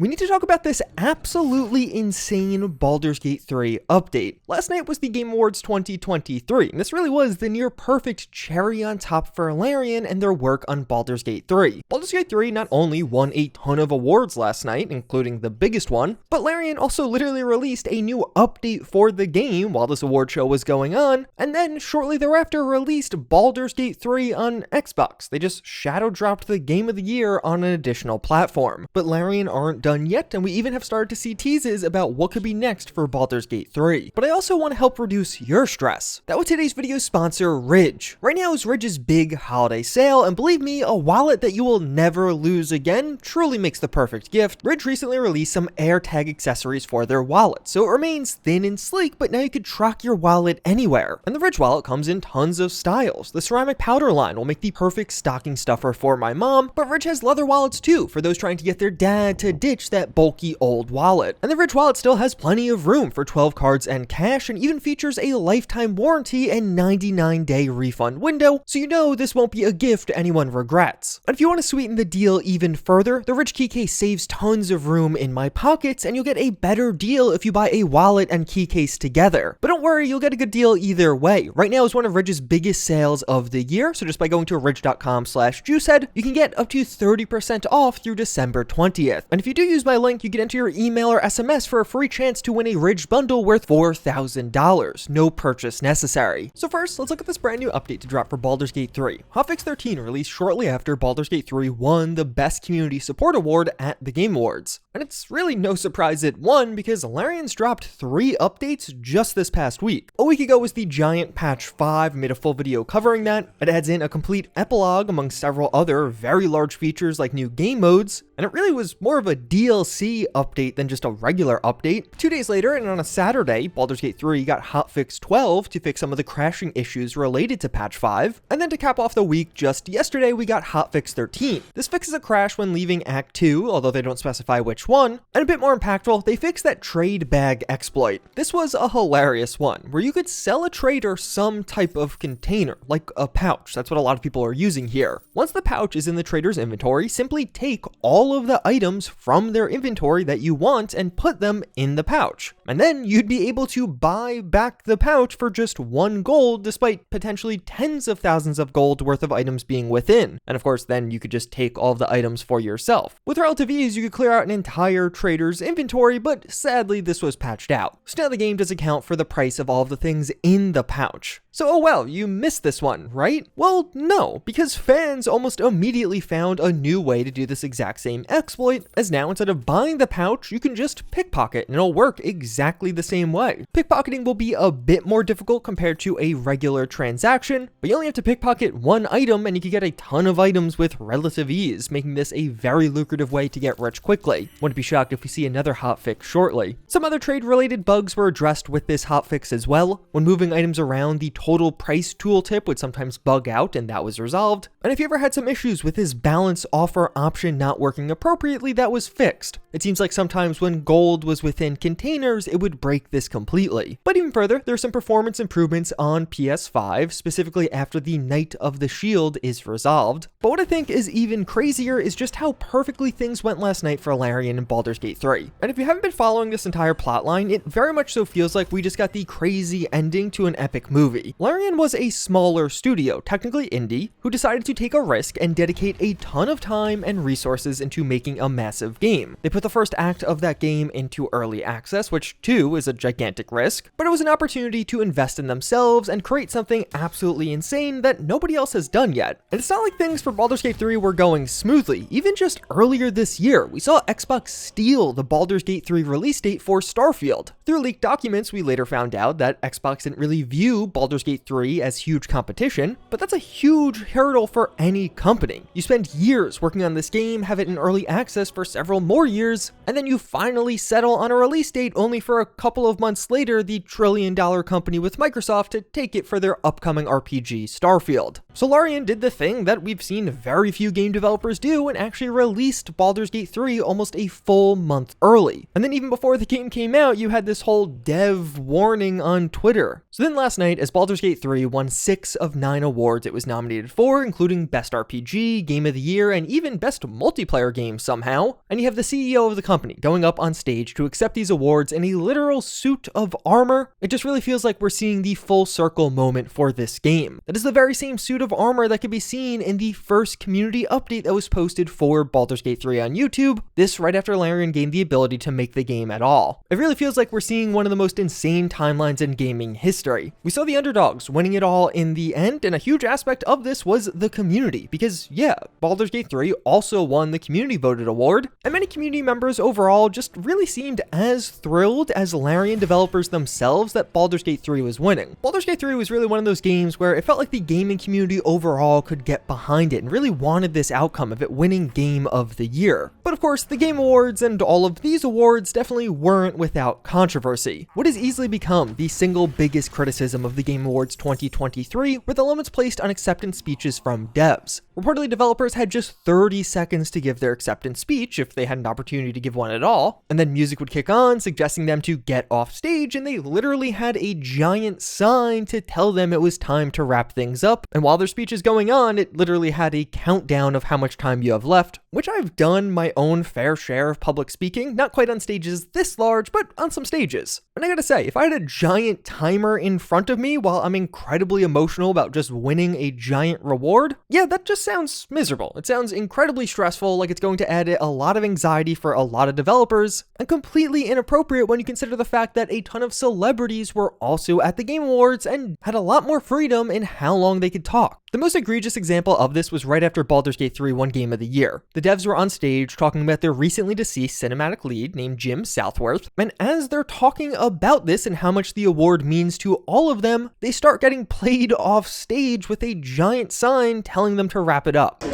we need to talk about this absolutely insane Baldur's Gate 3 update. Last night was the Game Awards 2023, and this really was the near perfect cherry on top for Larian and their work on Baldur's Gate 3. Baldur's Gate 3 not only won a ton of awards last night, including the biggest one, but Larian also literally released a new update for the game while this award show was going on, and then shortly thereafter released Baldur's Gate 3 on Xbox. They just shadow dropped the Game of the Year on an additional platform. But Larian aren't done yet, and we even have started to see teases about what could be next for Baldur's Gate 3. But I also want to help reduce your stress. That was today's video sponsor, Ridge. Right now is Ridge's big holiday sale, and believe me, a wallet that you will never lose again truly makes the perfect gift. Ridge recently released some AirTag accessories for their wallet, so it remains thin and sleek, but now you can track your wallet anywhere. And the Ridge wallet comes in tons of styles. The ceramic powder line will make the perfect stocking stuffer for my mom, but Ridge has leather wallets too for those trying to get their dad to ditch that bulky old wallet. And the Ridge wallet still has plenty of room for 12 cards and cash, and even features a lifetime warranty and 99-day refund window, so you know this won't be a gift anyone regrets. And if you want to sweeten the deal even further, the Ridge key case saves tons of room in my pockets, and you'll get a better deal if you buy a wallet and key case together. But don't worry, you'll get a good deal either way. Right now is one of Ridge's biggest sales of the year, so just by going to ridge.com/JuiceHead, you can get up to 30% off through December 20th. And if you do use my link, you can enter your email or SMS for a free chance to win a Ridge bundle worth $4,000. No purchase necessary. So first, let's look at this brand new update to drop for Baldur's Gate 3. Hotfix 13 released shortly after Baldur's Gate 3 won the Best Community Support Award at the Game Awards. And it's really no surprise it won because Larian's dropped 3 updates just this past week. A week ago was the giant patch 5, made a full video covering that. It adds in a complete epilogue among several other very large features like new game modes, and it really was more of a DLC update than just a regular update. 2 days later, and on a Saturday, Baldur's Gate 3 got Hotfix 12 to fix some of the crashing issues related to patch 5, and then to cap off the week just yesterday, we got Hotfix 13. This fixes a crash when leaving Act 2, although they don't specify which one, and a bit more impactful, they fixed that trade bag exploit. This was a hilarious one, where you could sell a trader some type of container, like a pouch. That's what a lot of people are using here. Once the pouch is in the trader's inventory, simply take all of the items from their inventory that you want and put them in the pouch. And then you'd be able to buy back the pouch for just 1 gold, despite potentially tens of thousands of gold worth of items being within. And of course, then you could just take all of the items for yourself. With relative ease, you could clear out an entire trader's inventory, but sadly, this was patched out. So now the game does account for the price of all of the things in the pouch. So, oh well, you missed this one, right? Well, no, because fans almost immediately found a new way to do this exact same exploit, as now instead of buying the pouch, you can just pickpocket and it'll work exactly the same way. Pickpocketing will be a bit more difficult compared to a regular transaction, but you only have to pickpocket 1 item and you can get a ton of items with relative ease, making this a very lucrative way to get rich quickly. Wouldn't be shocked if we see another hotfix shortly. Some other trade-related bugs were addressed with this hotfix as well. When moving items around, the total price tooltip would sometimes bug out, and that was resolved. And if you ever had some issues with this balance offer option not working appropriately, that was fixed. It seems like sometimes when gold was within containers, it would break this completely. But even further, there's some performance improvements on PS5, specifically after the Knight of the Shield is resolved. But what I think is even crazier is just how perfectly things went last night for Larian and Baldur's Gate 3. And if you haven't been following this entire plotline, it very much so feels like we just got the crazy ending to an epic movie. Larian was a smaller studio, technically indie, who decided to take a risk and dedicate a ton of time and resources into making a massive game. They put the first act of that game into early access, which too is a gigantic risk, but it was an opportunity to invest in themselves and create something absolutely insane that nobody else has done yet. And it's not like things for Baldur's Gate 3 were going smoothly. Even just earlier this year, we saw Xbox steal the Baldur's Gate 3 release date for Starfield. Through leaked documents, we later found out that Xbox didn't really view Baldur's Gate 3 as huge competition, but that's a huge hurdle for any company. You spend years working on this game, have it in early access for several more years, and then you finally settle on a release date only for a couple of months later, the trillion-dollar company with Microsoft to take it for their upcoming RPG, Starfield. So Larian did the thing that we've seen very few game developers do and actually released Baldur's Gate 3 almost a full month early. And then even before the game came out, you had this whole dev warning on Twitter. So then last night, as Baldur's Gate 3 won 6 of 9 awards it was nominated for, including Best RPG, Game of the Year, and even Best Multiplayer Game somehow, and you have the CEO of the company going up on stage to accept these awards in a literal suit of armor, it just really feels like we're seeing the full circle moment for this game. That is the very same suit of armor that could be seen in the first community update that was posted for Baldur's Gate 3 on YouTube, this right after Larian gained the ability to make the game at all. It really feels like we're seeing one of the most insane timelines in gaming history. We saw the underdogs winning it all in the end, and a huge aspect of this was the community, because yeah, Baldur's Gate 3 also won the community voted award, and many community members overall just really seemed as thrilled as Larian developers themselves that Baldur's Gate 3 was winning. Baldur's Gate 3 was really one of those games where it felt like the gaming community overall could get behind it and really wanted this outcome of it winning Game of the Year. But of course, the Game Awards and all of these awards definitely weren't without controversy. What has easily become the single biggest criticism of the Game Awards 2023 were the limits placed on acceptance speeches from devs. Reportedly, developers had just 30 seconds to give their acceptance speech if they had an opportunity to give one at all, and then music would kick on, suggesting them to get off stage, and they literally had a giant sign to tell them it was time to wrap things up, and while their speech is going on, it literally had a countdown of how much time you have left, which I've done my own fair share of public speaking, not quite on stages this large, but on some stages. And I gotta say, if I had a giant timer in front of me while I'm incredibly emotional about just winning a giant reward, yeah, that just sounds miserable. It sounds incredibly stressful, like it's going to add a lot of anxiety for a lot of developers, and completely inappropriate when you consider the fact that a ton of celebrities were also at the Game Awards and had a lot more freedom in how long they could talk. The most egregious example of this was right after Baldur's Gate 3 won Game of the Year. The devs were on stage talking about their recently deceased cinematic lead named Jim Southworth, and as they're talking about this and how much the award means to all of them, they start getting played off stage with a giant sign telling them to wrap it up.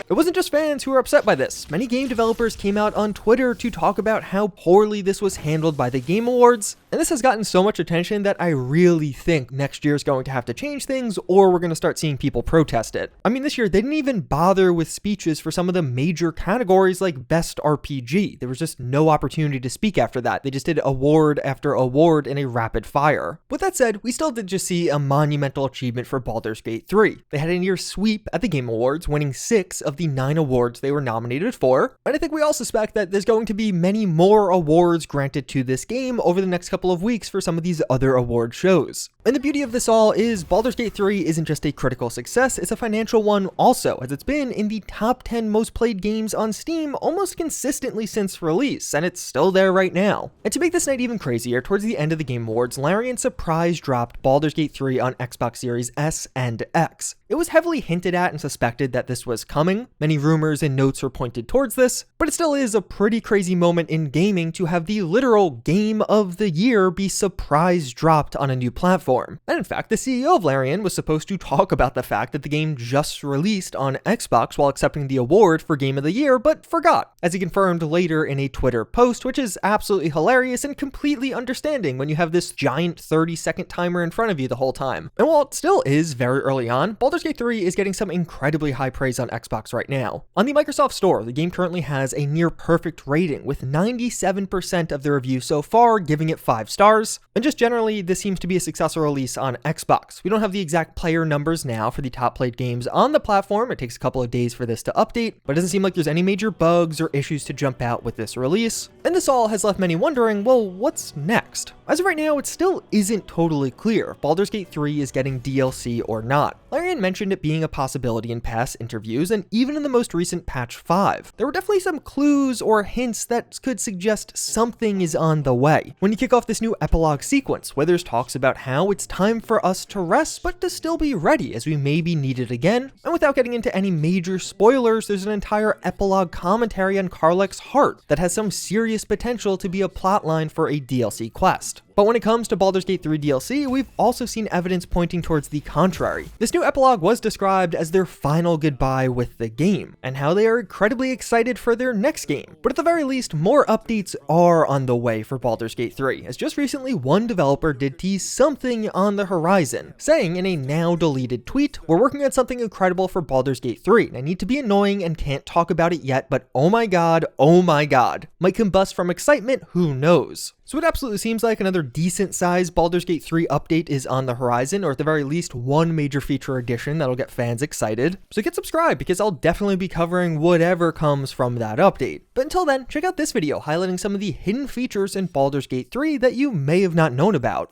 It wasn't just fans who were upset by this. Many game developers came out on Twitter to talk about how poorly this was handled by the Game Awards, and this has gotten so much attention that I really think next year is going to have to change things, or we're going to start seeing people protest it. I mean, this year they didn't even bother with speeches for some of the major categories like Best RPG. There was just no opportunity to speak after that. They just did award after award in a rapid fire. With that said, we still did just see a monumental achievement for Baldur's Gate 3. They had a near sweep at the Game Awards, winning 6 of the 9 awards they were nominated for, and I think we all suspect that there's going to be many more awards granted to this game over the next couple of weeks for some of these other award shows. And the beauty of this all is Baldur's Gate 3 isn't just a critical success, it's a financial one also, as it's been in the top 10 most played games on Steam almost consistently since release, and it's still there right now. And to make this night even crazier, towards the end of the Game Awards, Larian surprise dropped Baldur's Gate 3 on Xbox Series S and X. It was heavily hinted at and suspected that this was coming. Many rumors and notes were pointed towards this, but it still is a pretty crazy moment in gaming to have the literal Game of the Year be surprise dropped on a new platform. And in fact, the CEO of Larian was supposed to talk about the fact that the game just released on Xbox while accepting the award for Game of the Year, but forgot, as he confirmed later in a Twitter post, which is absolutely hilarious and completely understanding when you have this giant 30-second timer in front of you the whole time. And while it still is very early on, Baldur's Gate 3 is getting some incredibly high praise on Xbox right now. On the Microsoft Store, the game currently has a near perfect rating, with 97% of the reviews so far giving it 5 stars, and just generally, this seems to be a successful release on Xbox. We don't have the exact player numbers now for the top played games on the platform. It takes a couple of days for this to update, but it doesn't seem like there's any major bugs or issues to jump out with this release. And this all has left many wondering, well, what's next? As of right now, it still isn't totally clear if Baldur's Gate 3 is getting DLC or not. Larian mentioned it being a possibility in past interviews, and even in the most recent patch 5. There were definitely some clues or hints that could suggest something is on the way. When you kick off this new epilogue sequence, Withers talks about how it's time for us to rest, but to still be ready as we may be needed again. And without getting into any major spoilers, there's an entire epilogue commentary on Karlach's heart that has some serious potential to be a plotline for a DLC quest. But when it comes to Baldur's Gate 3 DLC, we've also seen evidence pointing towards the contrary. This new epilogue was described as their final goodbye with the game, and how they are incredibly excited for their next game. But at the very least, more updates are on the way for Baldur's Gate 3, as just recently one developer did tease something on the horizon, saying in a now deleted tweet, "We're working on something incredible for Baldur's Gate 3, and I need to be annoying and can't talk about it yet, but oh my god, might combust from excitement, who knows." So it absolutely seems like another decent sized Baldur's Gate 3 update is on the horizon, or at the very least one major feature addition that'll get fans excited. So get subscribed, because I'll definitely be covering whatever comes from that update. But until then, check out this video highlighting some of the hidden features in Baldur's Gate 3 that you may have not known about.